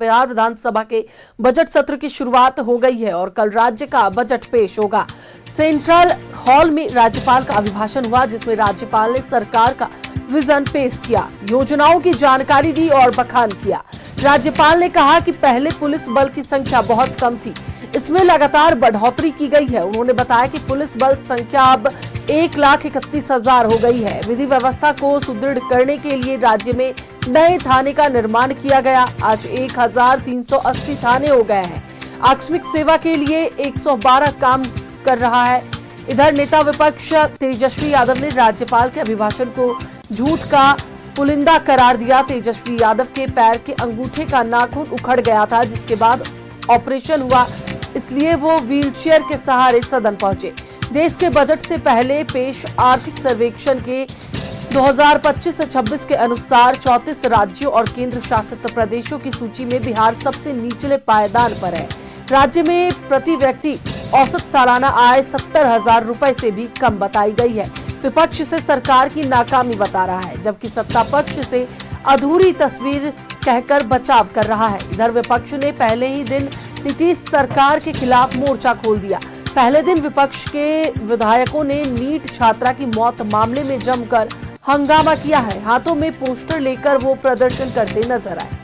बिहार विधानसभा के बजट सत्र की शुरुआत हो गई है और कल राज्य का बजट पेश होगा। सेंट्रल हॉल में राज्यपाल का अभिभाषण हुआ, जिसमें राज्यपाल ने सरकार का विजन पेश किया, योजनाओं की जानकारी दी और बखान किया। राज्यपाल ने कहा कि पहले पुलिस बल की संख्या बहुत कम थी, इसमें लगातार बढ़ोतरी की गई है। उन्होंने बताया कि पुलिस बल संख्या अब 1,31,000 हो गई है। विधि व्यवस्था को सुदृढ़ करने के लिए राज्य में नए थाने का निर्माण किया गया। आज 1,380 थाने हो गए हैं। आकस्मिक सेवा के लिए 112 काम कर रहा है। इधर नेता विपक्ष तेजस्वी यादव ने राज्यपाल के अभिभाषण को झूठ का पुलिंदा करार दिया। तेजस्वी यादव के पैर के अंगूठे का नाखून उखड़ गया था, जिसके बाद ऑपरेशन हुआ, इसलिए वो व्हीलचेयर के सहारे सदन पहुंचे। देश के बजट से पहले पेश आर्थिक सर्वेक्षण के 2025 से 26 के अनुसार 34 राज्यों और केंद्र शासित प्रदेशों की सूची में बिहार सबसे निचले पायदान पर है। राज्य में प्रति व्यक्ति औसत सालाना आय 70,000 रुपए से भी कम बताई गई है। विपक्ष से सरकार की नाकामी बता रहा है, जबकि सत्ता पक्ष से अधूरी तस्वीर कहकर बचाव कर रहा है। इधर विपक्ष ने पहले ही दिन नीतीश सरकार के खिलाफ मोर्चा खोल दिया। पहले दिन विपक्ष के विधायकों ने नीट छात्रा की मौत मामले में जमकर हंगामा किया है। हाथों में पोस्टर लेकर वो प्रदर्शन करते नजर आए।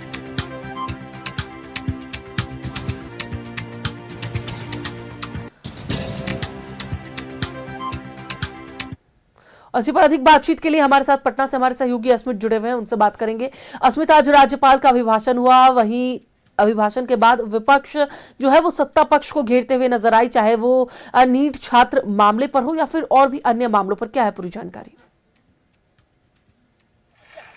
इसी पर अधिक बातचीत के लिए हमारे साथ पटना से हमारे सहयोगी अस्मित जुड़े हुए हैं, उनसे बात करेंगे। अस्मित, आज राज्यपाल का अभिभाषण हुआ, वहीं अभिभाषण के बाद विपक्ष जो है वो सत्ता पक्ष को घेरते हुए नजर आई, चाहे वो नीट छात्र मामले पर हो या फिर और भी अन्य मामलों पर। क्या है पूरी जानकारी?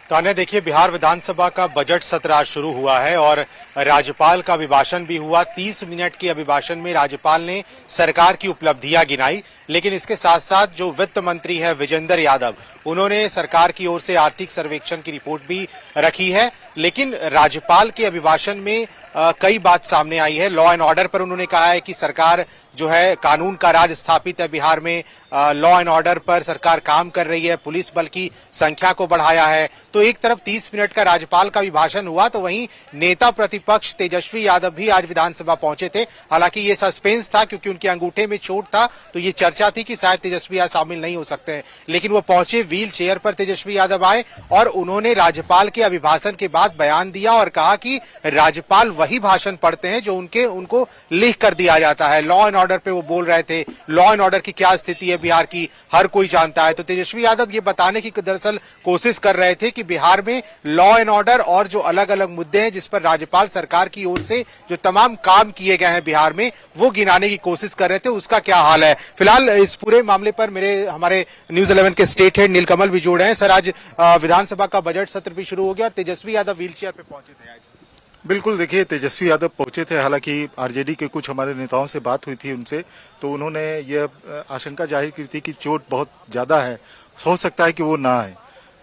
तान्या, देखिए, बिहार विधानसभा का बजट सत्र आज शुरू हुआ है और राज्यपाल का अभिभाषण भी हुआ। 30 मिनट के अभिभाषण में राज्यपाल ने सरकार की उपलब्धियां गिनाई, लेकिन इसके साथ साथ जो वित्त मंत्री है विजेंद्र यादव, उन्होंने सरकार की ओर से आर्थिक सर्वेक्षण की रिपोर्ट भी रखी है। लेकिन राज्यपाल के अभिभाषण में कई बात सामने आई है। लॉ एंड ऑर्डर पर उन्होंने कहा है कि सरकार जो है कानून का राज स्थापित है बिहार में, लॉ एंड ऑर्डर पर सरकार काम कर रही है, पुलिस बल की संख्या को बढ़ाया है। तो एक तरफ 30 मिनट का राज्यपाल का अभिभाषण हुआ, तो वहीं नेता प्रतिपक्ष तेजस्वी यादव भी आज विधानसभा पहुंचे थे। हालांकि ये सस्पेंस था क्योंकि उनके अंगूठे में चोट था, तो ये चर्चा थी कि शायद तेजस्वी यादव शामिल नहीं हो सकते हैं, लेकिन वो पहुंचे। व्हील चेयर पर तेजस्वी यादव आए और उन्होंने राज्यपाल के अभिभाषण के बाद बयान दिया और कहा कि राज्यपाल वही भाषण पढ़ते हैं जो उनको लिख कर दिया जाता है। लॉ एंड ऑर्डर पे वो बोल रहे थे, लॉ एंड ऑर्डर की क्या स्थिति है बिहार की हर कोई जानता है। तो तेजस्वी यादव ये बताने की दरअसल कोशिश कर रहे थे कि बिहार में लॉ एंड ऑर्डर और जो अलग अलग मुद्दे हैं जिस पर राज्यपाल सरकार की ओर से जो तमाम काम किए गए हैं बिहार में, वो गिनाने की कोशिश कर रहे थे, उसका क्या हाल है। फिलहाल इस पूरे मामले पर हमारे न्यूज 11 के स्टेट हेड नीलकमल भी जुड़े हैं। सर, आज विधानसभा का बजट सत्र भी शुरू हो गया और तेजस्वी यादव व्हील चेयर पे पहुंचे थे आज। बिल्कुल, देखिए, तेजस्वी यादव पहुंचे थे। हालांकि आरजेडी के कुछ हमारे नेताओं से बात हुई थी उनसे, तो उन्होंने ये आशंका जाहिर की थी कि चोट बहुत ज्यादा है, हो सकता है कि वो ना आए।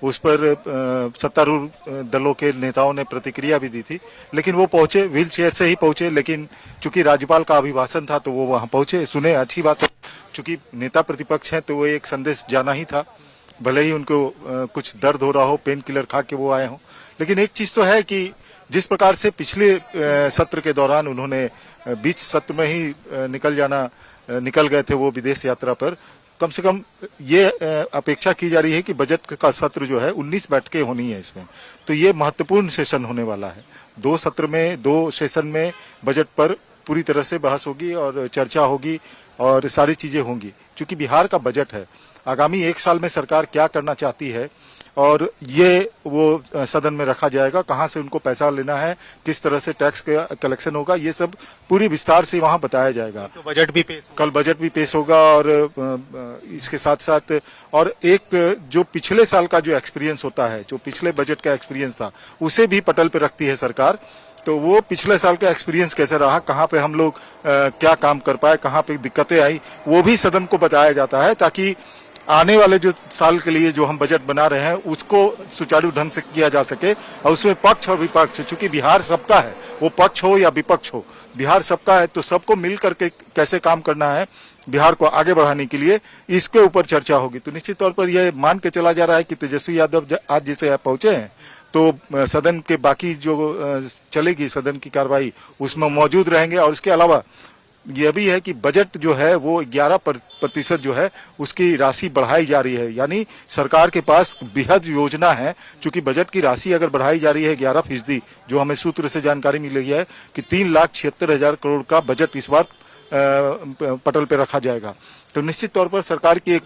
उस पर सत्तारूढ़ दलों के नेताओं ने प्रतिक्रिया भी दी थी, लेकिन वो पहुंचे, व्हील चेयर से ही पहुंचे। लेकिन चूंकि राज्यपाल का अभिभाषण था तो वो वहां पहुंचे, सुने, अच्छी बात है। चूंकि नेता प्रतिपक्ष है तो वो एक संदेश जाना ही था, भले ही उनको कुछ दर्द हो रहा हो, पेन किलर खा के वो आए हों। लेकिन एक चीज तो है कि जिस प्रकार से पिछले सत्र के दौरान उन्होंने बीच सत्र में ही निकल गए थे वो विदेश यात्रा पर, कम से कम ये अपेक्षा की जा रही है कि बजट का सत्र जो है 19 बैठकें होनी है इसमें। तो ये महत्वपूर्ण सेशन होने वाला है। 2 सेशन में बजट पर पूरी तरह से बहस होगी और चर्चा होगी और सारी चीजें होंगी। क्योंकि बिहार का बजट है, आगामी 1 साल में सरकार क्या करना चाहती है और ये वो सदन में रखा जाएगा, कहां से उनको पैसा लेना है, किस तरह से टैक्स का कलेक्शन होगा, ये सब पूरी विस्तार से वहां बताया जाएगा। तो बजट भी पेश कल बजट भी पेश होगा और इसके साथ साथ और एक जो पिछले साल का जो एक्सपीरियंस होता है, जो पिछले बजट का एक्सपीरियंस था, उसे भी पटल पे रखती है सरकार। तो वो पिछले साल का एक्सपीरियंस कैसे रहा, कहाँ पे हम लोग क्या काम कर पाए, कहाँ पे दिक्कतें आई, वो भी सदन को बताया जाता है, ताकि आने वाले जो साल के लिए जो हम बजट बना रहे हैं उसको सुचारू ढंग से किया जा सके। और उसमें पक्ष और विपक्ष, चूंकि बिहार सबका है, वो पक्ष हो या विपक्ष हो, बिहार सबका है, तो सबको मिल करके कैसे काम करना है बिहार को आगे बढ़ाने के लिए, इसके ऊपर चर्चा होगी। तो निश्चित तौर पर यह मान के चला जा रहा है कि तेजस्वी यादव आज जैसे यहाँ पहुंचे हैं तो सदन के बाकी जो चलेगी सदन की कार्रवाई उसमें मौजूद रहेंगे। और इसके अलावा यह भी है कि बजट जो है वो 11% जो है उसकी राशि बढ़ाई जा रही है, यानी सरकार के पास बेहद योजना है। चूंकि बजट की राशि अगर बढ़ाई जा रही है 11%, जो हमें सूत्र से जानकारी मिली है कि 3,76,000 करोड़ का बजट इस बार पटल पे रखा जाएगा, तो निश्चित तौर पर सरकार की एक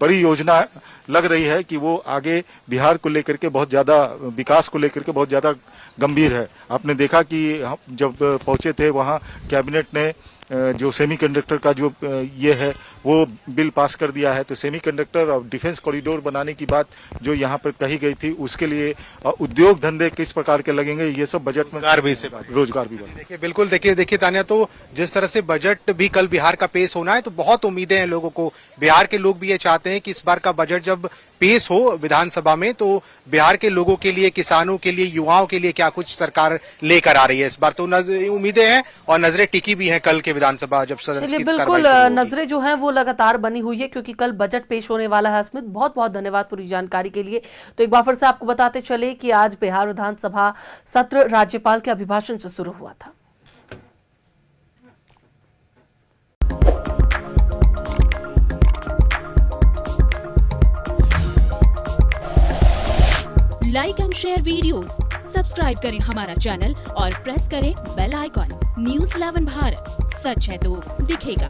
बड़ी योजना लग रही है कि वो आगे बिहार को लेकर के बहुत ज्यादा, विकास को लेकर के बहुत ज्यादा गंभीर है। आपने देखा कि हम जब पहुंचे थे वहां कैबिनेट ने जो सेमीकंडक्टर का जो ये है वो बिल पास कर दिया है। तो सेमीकंडक्टर और डिफेंस कॉरिडोर बनाने की बात जो यहाँ पर कही गई थी, उसके लिए उद्योग धंधे किस प्रकार के लगेंगे, ये सब बजट में रोजगार भी देखिए बिल्कुल, देखिए तान्या, तो जिस तरह से बजट भी कल बिहार का पेश होना है, तो बहुत उम्मीदें हैं लोगों को। बिहार के लोग भी ये चाहते हैं कि इस बार का बजट जब पेश हो विधानसभा में, तो बिहार के लोगों के लिए, किसानों के लिए, युवाओं के लिए क्या कुछ सरकार लेकर आ रही है इस बार। तो उम्मीदें हैं और नजरें टिकी भी हैं कल के विधानसभा जब सदन की बिल्कुल नजरें जो हैं वो लगातार बनी हुई है, क्योंकि कल बजट पेश होने वाला है। स्मित, बहुत बहुत धन्यवाद पूरी जानकारी के लिए। तो एक बार फिर से आपको बताते चले कि आज बिहार विधानसभा सत्र राज्यपाल के अभिभाषण से शुरू हुआ था। Like and share videos, subscribe करें हमारा चैनल और प्रेस करें बेल आइकॉन। न्यूज़ 11 भारत, सच है तो दिखेगा।